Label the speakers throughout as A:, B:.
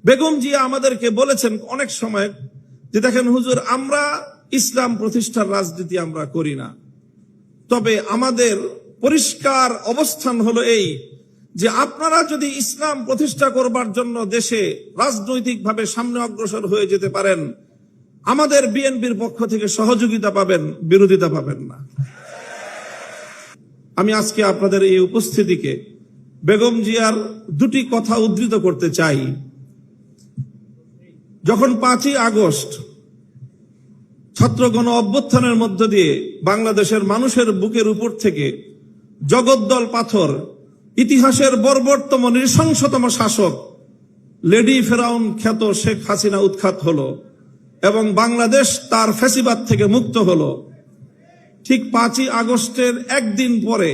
A: বেগম জিয়া আমাদেরকে বলেছেন অনেক সময় যে দেখেন হুজুর, আমরা ইসলাম প্রতিষ্ঠার রাজনীতি আমরা করি না, তবে আমাদের পরিষ্কার অবস্থান হলো এই যে আপনারা যদি ইসলাম প্রতিষ্ঠা করবার জন্য দেশে রাজনৈতিকভাবে সামনে অগ্রসর হয়ে যেতে পারেন, আমাদের বিএনপির পক্ষ থেকে সহযোগিতা পাবেন, বিরোধিতা পাবেন না। আমি আজকে আপনাদের এই উপস্থিতিকে বেগম জিয়ার দুটি কথা উদ্ধৃত করতে চাই। যখন 5ই আগস্ট ছাত্র গণ অভ্যুত্থানের মধ্য দিয়ে বাংলাদেশের মানুষের বুকের উপর থেকে জগদ্দল পাথর, ইতিহাসের বর্বরতম নৃশংসতম শাসক লেডি ফেরাউন খ্যাত শেখ হাসিনা উৎখাত হলো এবং বাংলাদেশ তার ফ্যাসিবাদ থেকে মুক্ত হলো, ঠিক 5ই আগস্টের একদিন পরে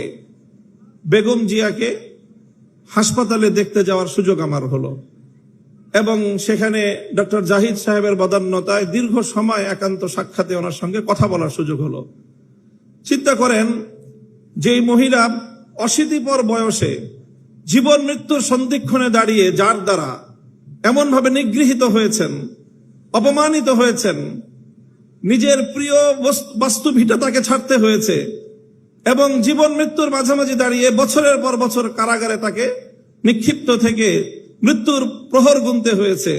A: বেগম জিয়াকে হাসপাতালে দেখতে যাওয়ার সুযোগ আমার হলো এবং সেখানে ডক্টর জাহিদ সাহেবের বদান্যতায় দীর্ঘ সময় একান্ত সাক্ষাতে ওনার সঙ্গে কথা বলার সুযোগ হলো। চিন্তা করেন, যেই মহিলা অশীতিপর বয়সে জীবন মৃত্যুর সন্ধিক্ষণে দাঁড়িয়ে যার দ্বারা এমনভাবে নিগৃহীত হয়েছেন, অপমানিত হয়েছেন, নিজের প্রিয় বাস্তু ভিটা তাকে ছাড়তে হয়েছে এবং জীবন মৃত্যুর মাঝামাঝি দাঁড়িয়ে বছরের পর বছর কারাগারে তাকে নিক্ষিপ্ত থেকে মৃত্যুর প্রহর গুনতে হয়েছে,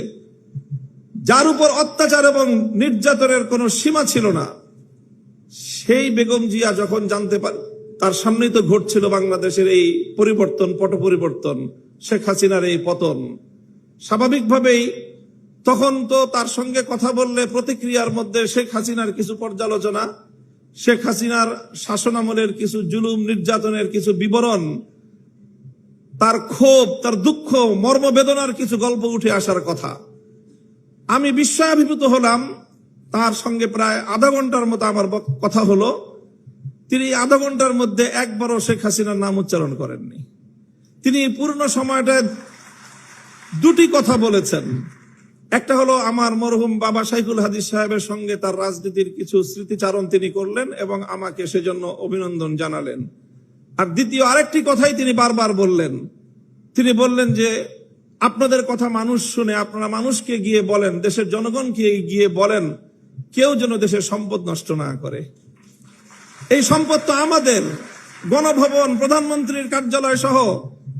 A: যার উপর অত্যাচার এবং নির্যাতনের কোনো সীমা ছিল না, সেই বেগম জিয়া যখন জানতে পারে তার সামনেই তো ঘটছিল বাংলাদেশের এই পরিবর্তন, পট পরিবর্তন, শেখ হাসিনার এই পতন, স্বাভাবিকভাবেই তখন তো তার সঙ্গে কথা বললে প্রতিক্রিয়ার মধ্যে শেখ হাসিনার কিছু পর্যালোচনা, শেখ হাসিনার শাসনামলের কিছু জুলুম নির্যাতনের কিছু বিবরণ, তার ক্ষোভ, তার দুঃখ, মর্মবেদনার কিছু গল্প উঠে আসার কথা। আমি বিস্ময়াভিভূত হলাম। তার সঙ্গে প্রায় আধা ঘন্টার মতো আমার কথা হলো। তিনি আধা ঘন্টার মধ্যে একবারও শেখ হাসিনার নাম উচ্চারণ করেননি। তিনি পূর্ণ সময়টায় দুটি কথা বলেছেন। একটা হলো আমার মরহুম বাবা শাইখুল হাদিস সাহেবের সঙ্গে তার রাজনীতির কিছু স্মৃতিচারণ তিনি করলেন এবং আমাকে সেজন্য অভিনন্দন জানালেন। আর দ্বিতীয় আরেকটি কথাই তিনি বারবার বললেন। তিনি বললেন যে আপনাদের কথা মানুষ শুনে, আপনারা মানুষকে গিয়ে বলেন, দেশের জনগণকে গিয়ে বলেন, কেউ যেন দেশের সম্পদ নষ্ট না করে। এই সম্পদ তো আমাদের, গণভবন, প্রধানমন্ত্রীর কার্যালয় সহ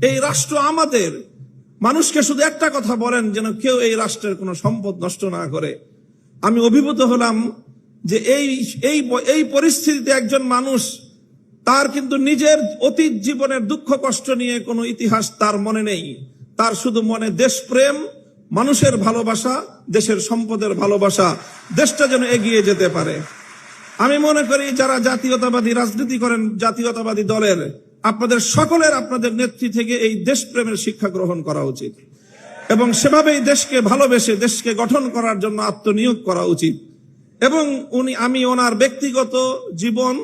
A: এই রাষ্ট্র আমাদের। মানুষকে শুধু একটা কথা বলেন, যেন কেউ এই রাষ্ট্রের কোনো সম্পদ নষ্ট না করে। আমি অভিভূত হলাম যে এই পরিস্থিতিতে একজন মানুষ, তার কিন্তু নিজের অতীত জীবনের দুঃখ কষ্ট নিয়ে কোনো ইতিহাস তার মনে নেই, তার শুধু মনে দেশপ্রেম, মানুষের ভালোবাসা, দেশের সম্পদের ভালোবাসা, দেশটা যেন এগিয়ে যেতে পারে। আমি মনে করি যারা জাতীয়তাবাদী রাজনীতি করেন, জাতীয়তাবাদী দলের, আপনাদের সকলের আপনাদের নেত্রী থেকে এই দেশপ্রেমের শিক্ষা গ্রহণ করা উচিত এবং সেভাবেই দেশকে ভালোবেসে দেশকে গঠন করার জন্য আত্মনিয়োগ করা উচিত। এবং আমি ওনার ব্যক্তিগত জীবন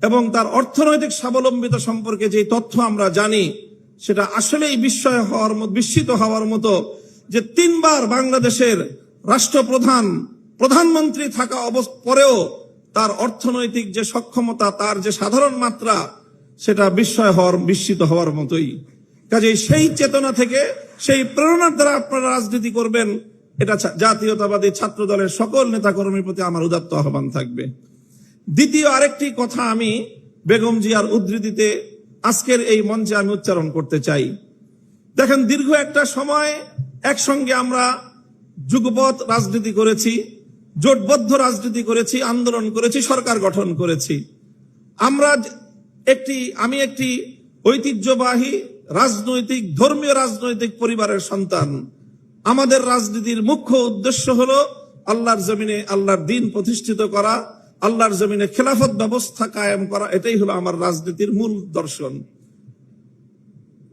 A: এবং তার অর্থনৈতিক স্বাবলম্বিতা সম্পর্কে যে তথ্য আমরা জানি, সেটা আসলেই বিস্মিত হওয়ার মতো যে 3 বার বাংলাদেশের রাষ্ট্রপ্রধান, প্রধানমন্ত্রী থাকা পরেও তার অর্থনৈতিক যে সক্ষমতা, তার যে সাধারণ মাত্রা, সেটা বিস্মিত হওয়ার মতোই। কাজেই সেই চেতনা থেকে, সেই প্রেরণার দ্বারা আপনারা রাজনীতি করবেন, এটা জাতীয়তাবাদী ছাত্র দলের সকল নেতাকর্মীর প্রতি আমার উদাত্ত আহ্বান থাকবে। দ্বিতীয় আরেকটি কথা আমি বেগম জিয়ার উদ্ধৃতিতে আজকের এই মঞ্চে আমি উচ্চারণ করতে চাই। দেখেন, দীর্ঘ একটা সময় একসঙ্গে আমরা যুগপৎ রাজনীতি করেছি, জোটবদ্ধ রাজনীতি করেছি, আন্দোলন করেছি, সরকার গঠন করেছি। আমি একটি ঐতিহ্যবাহী রাজনৈতিক, ধর্মীয় রাজনৈতিক পরিবারের সন্তান। আমাদের রাজনীতির মুখ্য উদ্দেশ্য হলো আল্লাহর জমিনে আল্লাহর দ্বীন প্রতিষ্ঠিত করা, আল্লাহর জমিনে খেলাফত ব্যবস্থা কায়েম করা। এটাই হলো আমার রাজনীতির মূল দর্শন।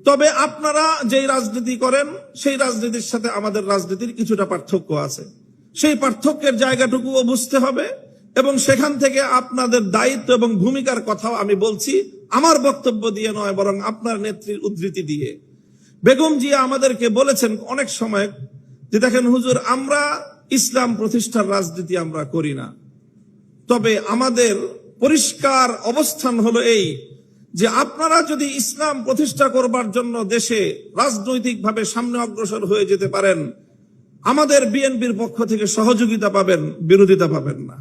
A: তবে আপনারা যেই রাজনীতি করেন, সেই রাজনীতির সাথে আমাদের রাজনীতির কিছুটা পার্থক্য আছে। সেই পার্থক্যের জায়গাটুকুও বুঝতে হবে এবং সেখান থেকে আপনাদের দায়িত্ব এবং ভূমিকার কথাও আমি বলছি, আমার বক্তব্য দিয়ে নয়, বরং আপনার নেত্রীর উদ্ধৃতি দিয়ে। বেগম জিয়া আমাদেরকে বলেছেন অনেক সময় যে দেখেন হুজুর, আমরা ইসলাম প্রতিষ্ঠার রাজনীতি আমরা করি না, তবে আমাদের পরিষ্কার অবস্থান হলো এই যে আপনারা যদি ইসলাম প্রতিষ্ঠা করবার জন্য দেশে রাজনৈতিকভাবে সামনে অগ্রসর হয়ে যেতে পারেন, আমাদের বিএনপির পক্ষ থেকে সহযোগিতা পাবেন, বিরোধিতা পাবেন না।